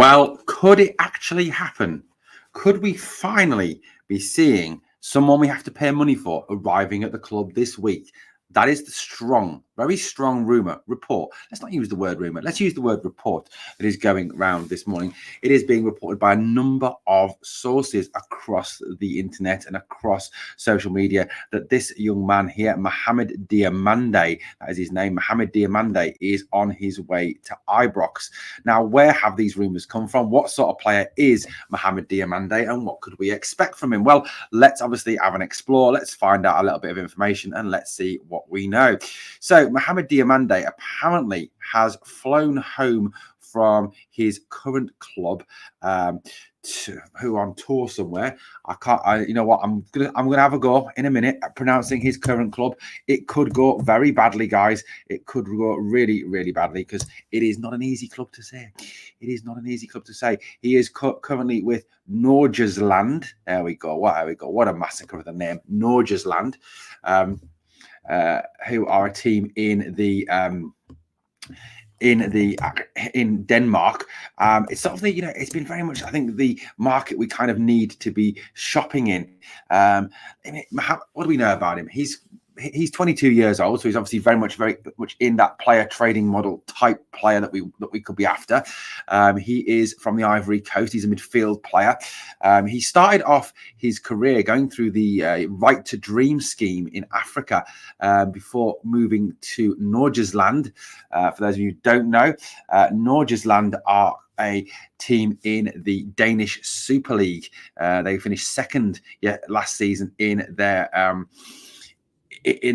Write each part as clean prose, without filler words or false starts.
Well, could it actually happen? Could we finally be seeing someone we have to pay money for arriving at the club this week? That is the strong, very strong report. Let's not use the word rumour. Let's use the word report that is going around this morning. It is being reported by a number of sources across the internet and across social media that this young man here, Mohammed Diomande, that is his name, Mohammed Diomande, is on his way to Ibrox. Now, where have these rumours come from? What sort of player is Mohammed Diomande and what could we expect from him? Well, let's obviously have an explore. Let's find out a little bit of information and let's see what we know. So Mohammed Diomande apparently has flown home from his current club, who on tour somewhere. You know what? I'm gonna have a go in a minute at pronouncing his current club. It could go very badly, guys. It could go really, really badly because it is not an easy club to say. It is not an easy club to say. He is currently with Norgesland. There we go. What a massacre of the name, Norgesland. Who are a team in Denmark. It's sort of the, it's been very much, I think, the market we kind of need to be shopping in. What do we know about him? He's 22 years old, so he's obviously very much in that player trading model type player that we could be after. He is from the Ivory Coast. He's a midfield player. He started off his career going through the Right to Dream scheme in Africa before moving to Norgesland. For those of you who don't know, Norgesland are a team in the Danish Super League. They finished second last season in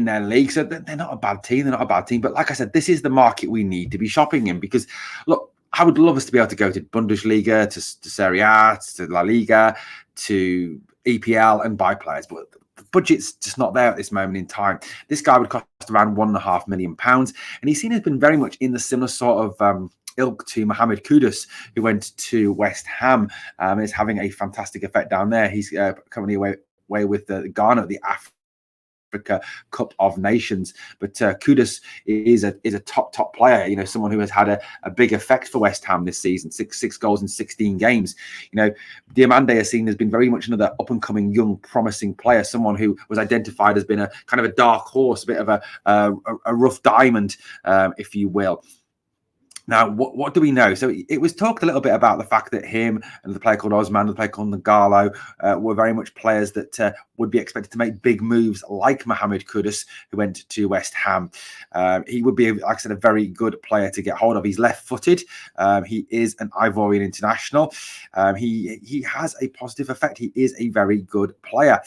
their league, so they're not a bad team. But like I said, this is the market we need to be shopping in because, look, I would love us to be able to go to Bundesliga, to Serie A, to La Liga, to EPL and buy players, but the budget's just not there at this moment in time. This guy would cost around £1.5 million, and he's seen has been very much in the similar sort of ilk to Mohamed Kudus, who went to West Ham and is having a fantastic effect down there. He's currently away with Ghana at the Africa Cup of Nations, but Kudus is a top player. Someone who has had a big effect for West Ham this season. Six goals in 16 games. Diomande is seen as been very much another up and coming young promising player. Someone who was identified as being a kind of a dark horse, a bit of a rough diamond, if you will. Now, what do we know? So it was talked a little bit about the fact that him and the player called Osman, the player called Nagalo, were very much players that would be expected to make big moves like Mohamed Kudus, who went to West Ham. He would be, like I said, a very good player to get hold of. He's left-footed. He is an Ivorian international. He has a positive effect. He is a very good player.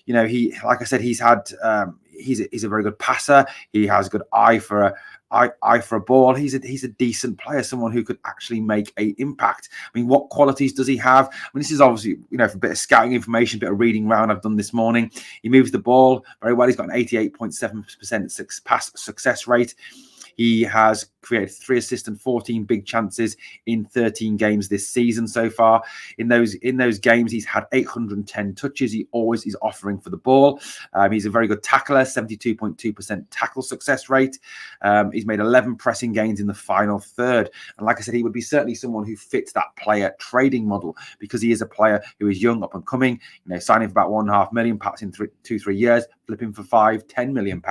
He, like I said, he's a very good passer. He has a good eye for a ball. He's a decent player, someone who could actually make an impact. I mean, what qualities does he have? I mean, this is obviously, for a bit of scouting information, a bit of reading around I've done this morning. He moves the ball very well. He's got an 88.7% pass success rate. He has created 3 assists and 14 big chances in 13 games this season so far. In those games, he's had 810 touches. He always is offering for the ball. He's a very good tackler, 72.2% tackle success rate. He's made 11 pressing gains in the final third. And like I said, he would be certainly someone who fits that player trading model because he is a player who is young, up and coming, signing for about £1.5 million, perhaps in 2-3 years, flipping for £5-10 million.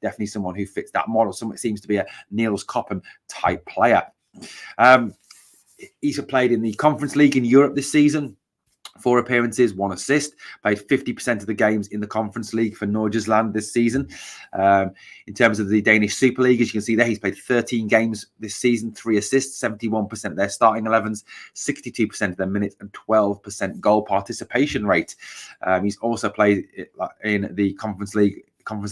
Definitely someone who fits that model. Someone seems to be a Niels Coppen type player. He's played in the Conference League in Europe this season. 4 appearances, 1 assist. Played 50% of the games in the Conference League for Norgesland this season. In terms of the Danish Super League, as you can see there, he's played 13 games this season, 3 assists, 71% of their starting 11s, 62% of their minutes, and 12% goal participation rate. He's also played in the Conference League. That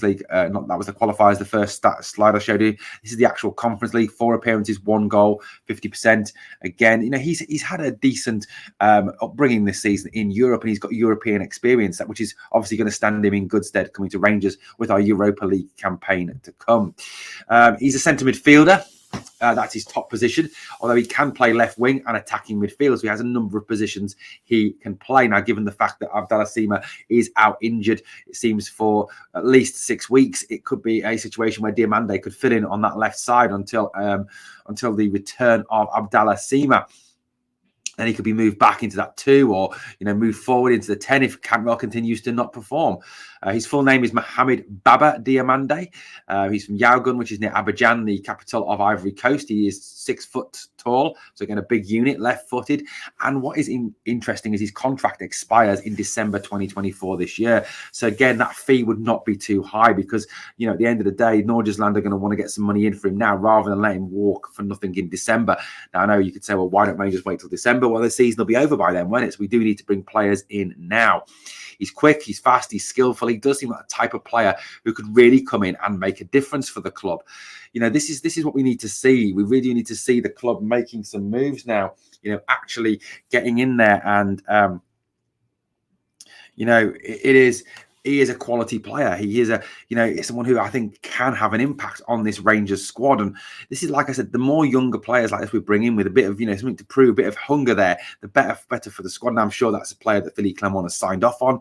was the qualifiers, the first slide I showed you. This is the actual Conference League. 4 appearances, 1 goal, 50%. Again, he's had a decent upbringing this season in Europe, and he's got European experience, which is obviously going to stand him in good stead coming to Rangers with our Europa League campaign to come. He's a centre midfielder. That's his top position, although he can play left wing and attacking midfield. So he has a number of positions he can play. Now, given the fact that Abdallah Sima is out injured, it seems for at least 6 weeks, it could be a situation where Diomande could fit in on that left side until the return of Abdallah Sima. Then he could be moved back into that 2 or, move forward into the 10 if Cantwell continues to not perform. His full name is Mohammed Baba Diomande. He's from Yaoundé, which is near Abidjan, the capital of Ivory Coast. He is 6 foot tall, so again, a big unit, left-footed. And what is interesting is his contract expires in December 2024 this year. So again, that fee would not be too high because, at the end of the day, Norgesland are going to want to get some money in for him now rather than let him walk for nothing in December. Now, I know you could say, well, why don't Rangers wait till December? Well, the season will be over by then, won't it? So we do need to bring players in now. He's quick, he's fast, he's skillful. He does seem like a type of player who could really come in and make a difference for the club. This is what we need to see. We really need to see the club making some moves now, actually getting in there. And, he is a quality player. He is someone who I think can have an impact on this Rangers squad. And this is, like I said, the more younger players like this we bring in with a bit of, something to prove, a bit of hunger there, the better for the squad. And I'm sure that's a player that Philippe Clement has signed off on.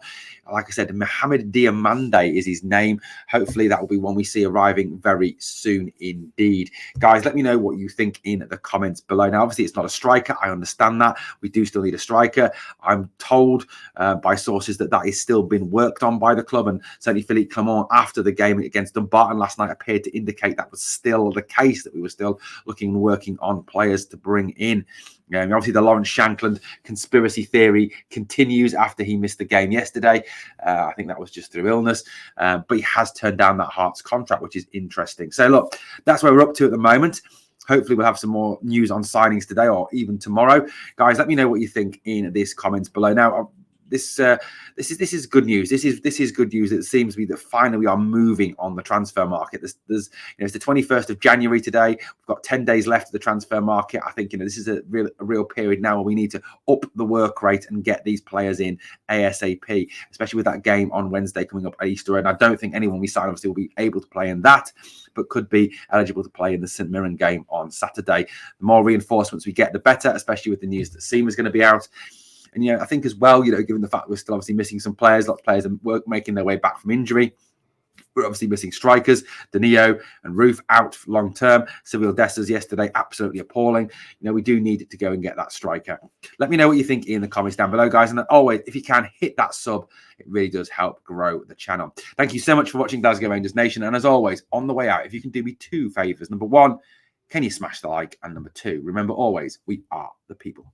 Like I said, Mohammed Diomande is his name. Hopefully that will be one we see arriving very soon indeed. Guys, let me know what you think in the comments below. Now, obviously, it's not a striker. I understand that. We do still need a striker. I'm told by sources that is still being worked on by the club, and certainly Philippe Clement after the game against Dumbarton last night appeared to indicate that was still the case, that we were still looking and working on players to bring in. Obviously, the Lawrence Shankland conspiracy theory continues after he missed the game yesterday. I think that was just through illness, but he has turned down that Hearts contract, which is interesting. So look, that's where we're up to at the moment. Hopefully we'll have some more news on signings today or even tomorrow. Guys, let me know what you think in these comments below. Now, this is good news. This is good news. It seems to be that finally we are moving on the transfer market. It's the 21st of January today. We've got 10 days left of the transfer market. I think this is a real period now where we need to up the work rate and get these players in ASAP, especially with that game on Wednesday coming up at Easter. And I don't think anyone we sign obviously will be able to play in that, but could be eligible to play in the St Mirren game on Saturday. The more reinforcements we get, the better, especially with the news that Seema is going to be out. And, I think as well, given the fact we're still obviously missing some players, lots of players are making their way back from injury. We're obviously missing strikers, Danilo and Roof out long term. Cyril Dessers yesterday, absolutely appalling. We do need to go and get that striker. Let me know what you think in the comments down below, guys. And always, if you can, hit that sub. It really does help grow the channel. Thank you so much for watching Glasgow Rangers Nation. And as always, on the way out, if you can do me 2 favours. Number 1, can you smash the like? And number 2, remember always, we are the people.